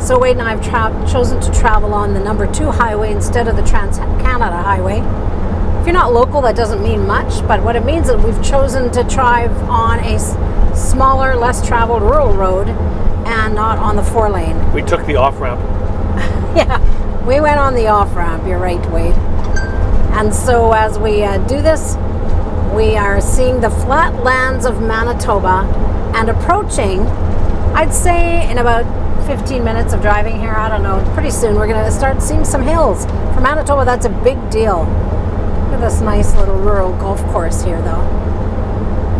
So Wade and I have chosen to travel on the number 2 highway instead of the Trans-Canada Highway. If you're not local, that doesn't mean much, but what it means is we've chosen to drive on a smaller, less traveled rural road and not on the 4-lane. We took the off-ramp. Yeah, we went on the off-ramp, you're right, Wade. And so as we do this, we are seeing the flatlands of Manitoba and approaching, I'd say in about 15 minutes of driving here, I don't know, pretty soon we're going to start seeing some hills. For Manitoba, that's a big deal. Look at this nice little rural golf course here, though.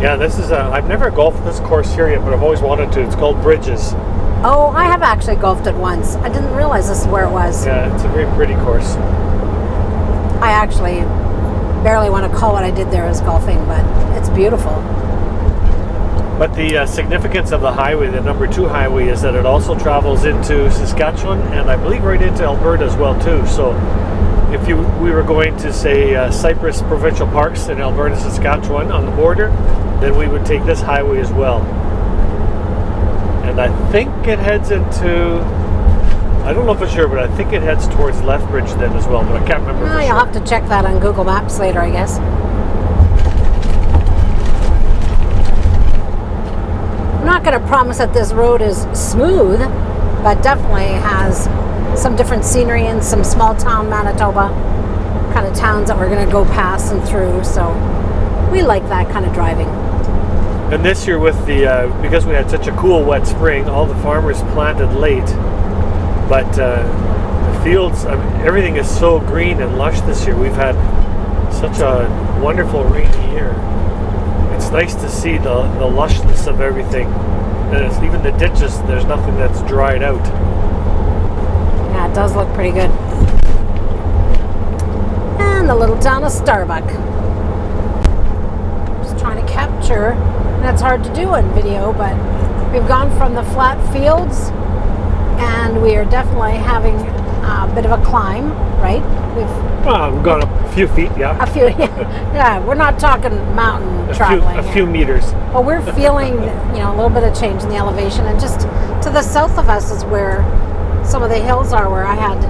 Yeah, this is I've never golfed this course here yet, but I've always wanted to. It's called Bridges. Oh, I have actually golfed it once. I didn't realize this is where it was. Yeah, it's a very pretty course. I actually barely want to call what I did there as golfing, but it's beautiful. But the significance of the highway, the number 2 highway, is that it also travels into Saskatchewan and I believe right into Alberta as well too. So if we were going to say Cypress Provincial Parks in Alberta, Saskatchewan on the border, then we would take this highway as well. And I think it heads into, I don't know for sure, but I think it heads towards Lethbridge then as well, but I can't remember for sure. You'll have to check that on Google Maps later, I guess. I'm not going to promise that this road is smooth, but definitely has some different scenery and some small town Manitoba kind of towns that we're going to go past and through, so we like that kind of driving. And this year with the, because we had such a cool wet spring, all the farmers planted late, but the fields, I mean, everything is so green and lush this year. We've had such a wonderful rainy year. It's nice to see the lushness of everything. And it's, even the ditches, there's nothing that's dried out. Yeah, it does look pretty good. And the little town of Starbuck. Just trying to capture, and that's hard to do in video, but we've gone from the flat fields and we are definitely having a bit of a climb, right? We've gone up a few feet, yeah. A few, yeah. We're not talking mountain traveling. A few meters. Well, we're feeling, a little bit of change in the elevation, and just to the south of us is where some of the hills are, where I had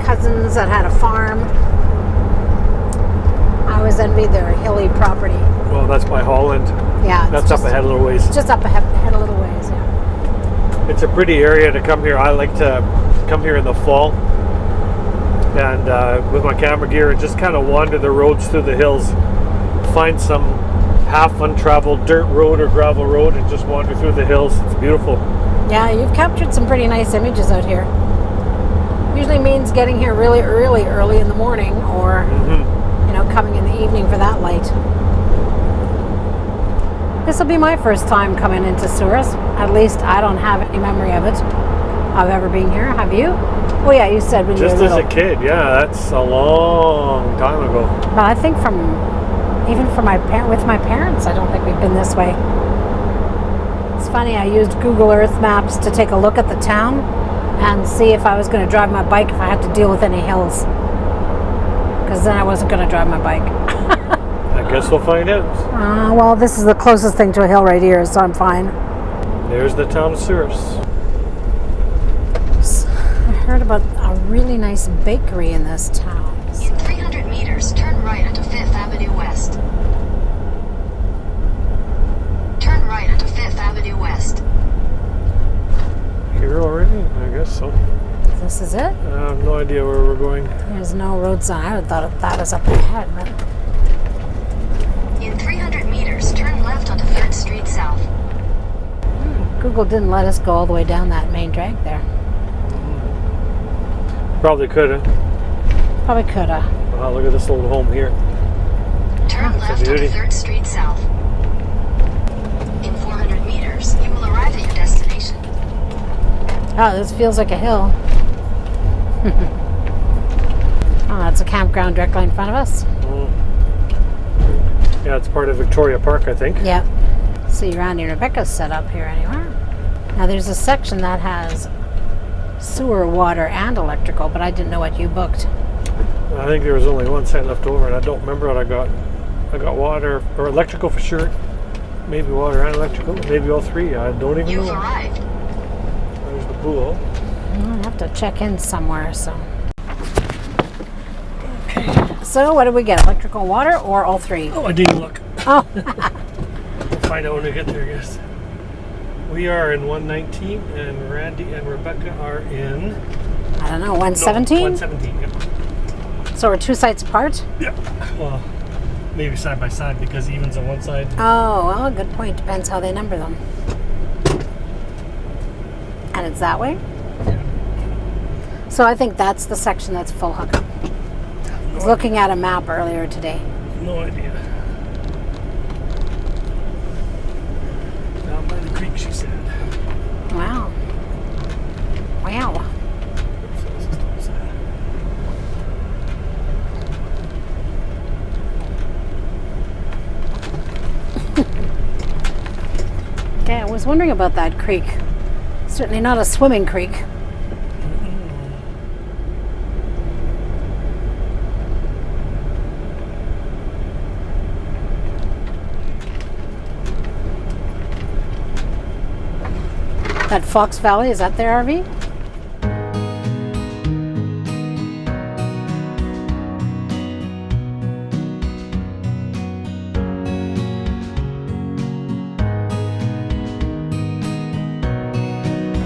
cousins that had a farm. I always envied their hilly property. Well, that's by Holland. Yeah. That's up ahead a little ways. Just up ahead a little ways, yeah. It's a pretty area to come here. I like to come here in the fall and with my camera gear and just kind of wander the roads through the hills, find some half untraveled dirt road or gravel road and just wander through the hills. It's beautiful. Yeah, you've captured some pretty nice images out here. Usually means getting here really early in the morning, or coming in the evening for that light. This will be my first time coming into Souris. At least I don't have any memory of it, of ever being here. Have you? Oh yeah, you said when you were little. Just as a kid, yeah, that's a long time ago. But I think with my parents, I don't think we've been this way. It's funny, I used Google Earth Maps to take a look at the town and see if I was going to drive my bike if I had to deal with any hills. Because then I wasn't going to drive my bike. I guess we'll find out. Well, this is the closest thing to a hill right here, so I'm fine. There's the town of Souris. I heard about a really nice bakery in this town. So. In 300 meters, turn right onto 5th Avenue West. Turn right onto 5th Avenue West. Here already? I guess so. This is it? I have no idea where we're going. There's no road sign. I would have thought that was up ahead, but... In 300 meters, turn left onto 3rd Street South. Google didn't let us go all the way down that main drag there. Probably could have. Probably could have. Wow, look at this little home here. Turn left onto 3rd Street South. In 400 meters, you will arrive at your destination. Oh, this feels like a hill. Oh, that's a campground directly in front of us. Yeah, it's part of Victoria Park, I think. Yep. See, Randy and Rebecca's set up here anywhere. Now, there's a section that has sewer, water, and electrical, but I didn't know what you booked. I think there was only one set left over, and I don't remember what I got. I got water, or electrical for sure. Maybe water and electrical. Maybe all three. I don't even know. You've arrived. There's the pool. I'll have to check in somewhere, so. Okay. So what did we get? Electrical, water, or all three? Oh, I didn't look. Oh. We'll find out when we get there, I guess. We are in 119, and Randy and Rebecca are in... I don't know, 117? 117, yeah. So we're 2 sites apart? Yeah. Well, maybe side by side, because even's on one side. Oh, well, good point. Depends how they number them. And it's that way? Yeah. So I think that's the section that's full hookup. I was looking at a map earlier today. No idea. Down by the creek, she said. Wow. Wow. Oops, this is the other side. Okay, I was wondering about that creek. Certainly not a swimming creek. That Fox Valley, is that their RV?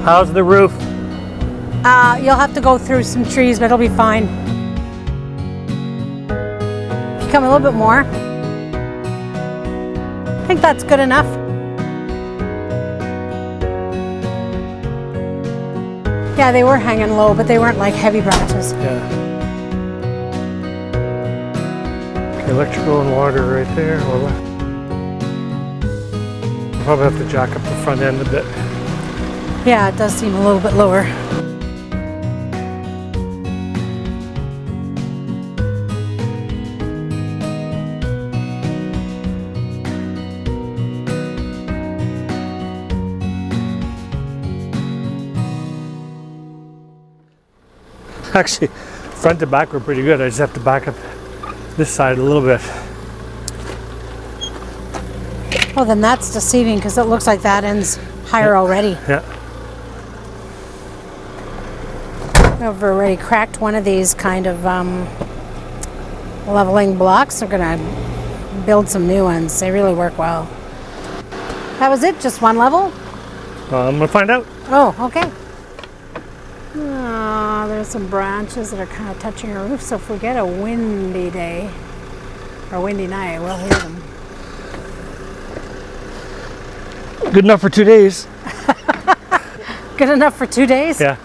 How's the roof? You'll have to go through some trees, but it'll be fine. Come a little bit more. I think that's good enough. Yeah, they were hanging low, but they weren't like heavy branches. Yeah. Okay, electrical and water right there. Well, I'll probably have to jack up the front end a bit. Yeah, it does seem a little bit lower. Actually, front to back were pretty good. I just have to back up this side a little bit. Well, then that's deceiving because it looks like that ends higher already. Yeah. I've already cracked one of these kind of leveling blocks. We're gonna build some new ones. They really work well. That was it? Just one level? I'm gonna find out. Oh, okay. Oh, there's some branches that are kind of touching our roof. So if we get a windy day or windy night, we'll hear them. Good enough for 2 days. Good enough for 2 days? Yeah.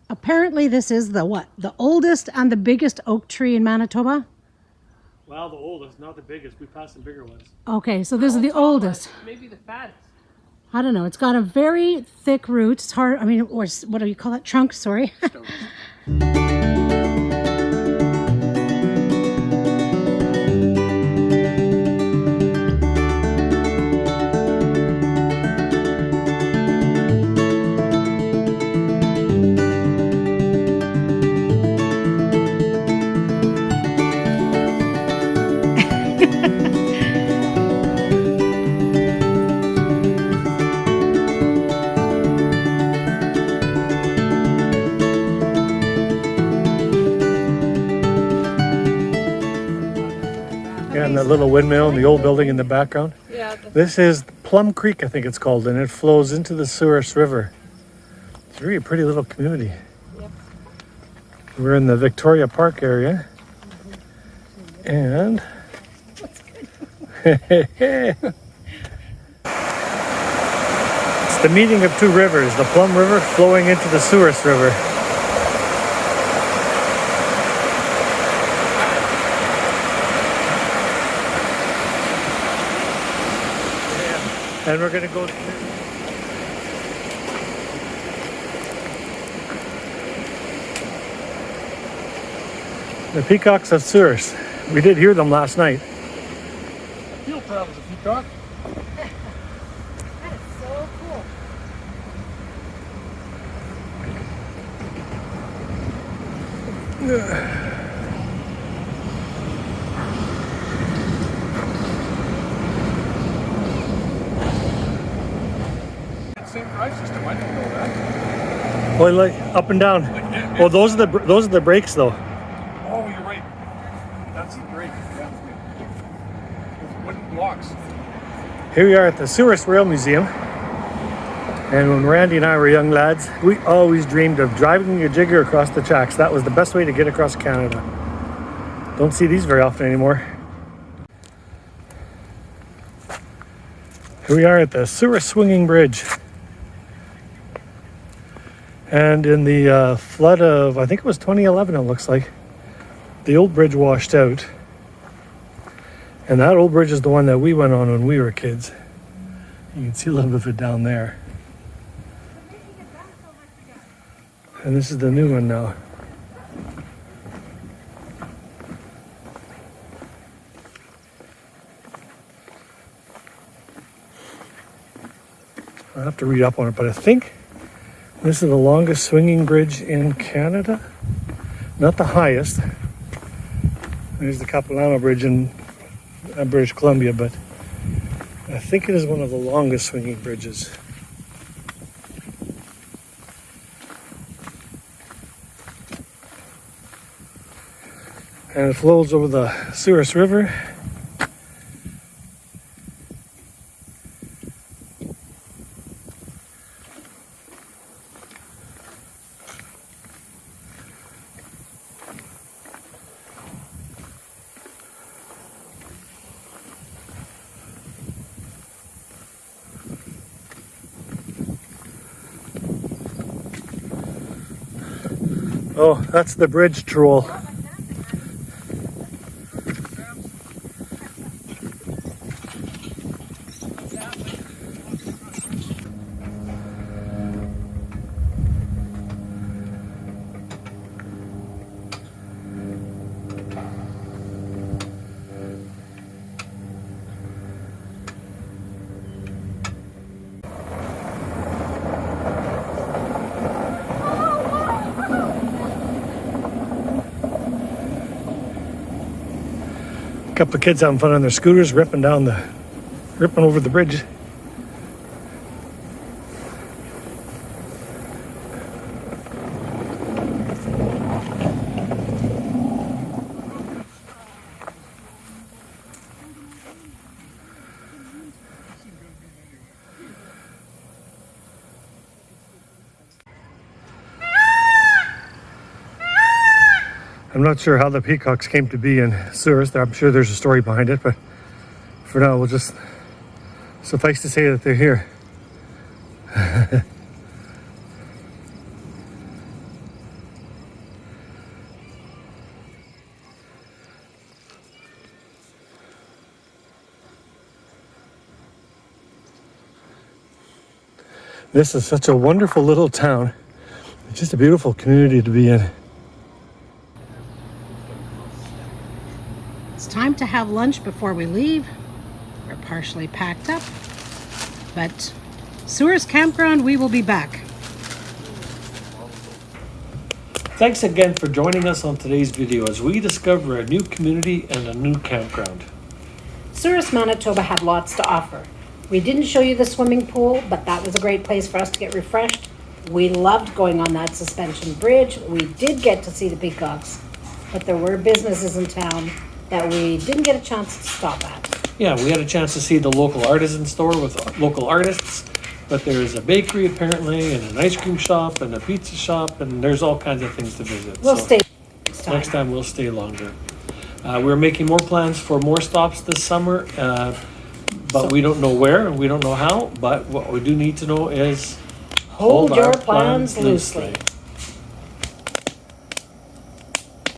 Apparently this is the what? The oldest and the biggest oak tree in Manitoba? Well, the oldest, not the biggest. We passed some bigger ones. Okay, so this is the oldest. Maybe the fattest. I don't know. It's got a very thick root. It's hard. I mean, or what do you call it? Trunk, sorry. And the little windmill and the old building in the background. Yeah. This is Plum Creek, I think it's called, and it flows into the Souris River. It's really a pretty little community. Yep. We're in the Victoria Park area. And it's the meeting of two rivers, the Plum River flowing into the Souris River. And we're going to go... The peacocks of Souris. We did hear them last night. Field travels a peacock. That is so cool. Same drive system. I didn't know that. Oh, like up and down. Oh, those are the brakes though. Oh, you're right. That's the brake. Yeah. With wooden blocks. Here we are at the Souris Rail Museum. And when Randy and I were young lads, we always dreamed of driving a jigger across the tracks. That was the best way to get across Canada. Don't see these very often anymore. Here we are at the Souris Swinging Bridge. And in the flood of, I think it was 2011, it looks like, the old bridge washed out. And that old bridge is the one that we went on when we were kids. You can see a little bit of it down there. And this is the new one now. I'll have to read up on it, but I think this is the longest swinging bridge in Canada. Not the highest. There's the Capilano Bridge in British Columbia, but I think it is one of the longest swinging bridges. And it flows over the Souris River. Oh, that's the bridge troll. A couple of kids having fun on their scooters, ripping over the bridge. I'm not sure how the peacocks came to be in Souris. I'm sure there's a story behind it, but for now, we'll just suffice to say that they're here. This is such a wonderful little town. It's just a beautiful community to be in. It's time to have lunch before we leave. We're partially packed up, but Souris Campground, we will be back. Thanks again for joining us on today's video as we discover a new community and a new campground. Souris Manitoba had lots to offer. We didn't show you the swimming pool, but that was a great place for us to get refreshed. We loved going on that suspension bridge. We did get to see the peacocks, but there were businesses in town that we didn't get a chance to stop at. Yeah, we had a chance to see the local artisan store with local artists, but there's a bakery apparently, and an ice cream shop, and a pizza shop, and there's all kinds of things to visit. We'll stay next time. Next time we'll stay longer. We're making more plans for more stops this summer, but we don't know where and we don't know how, but what we do need to know is Hold your plans loosely.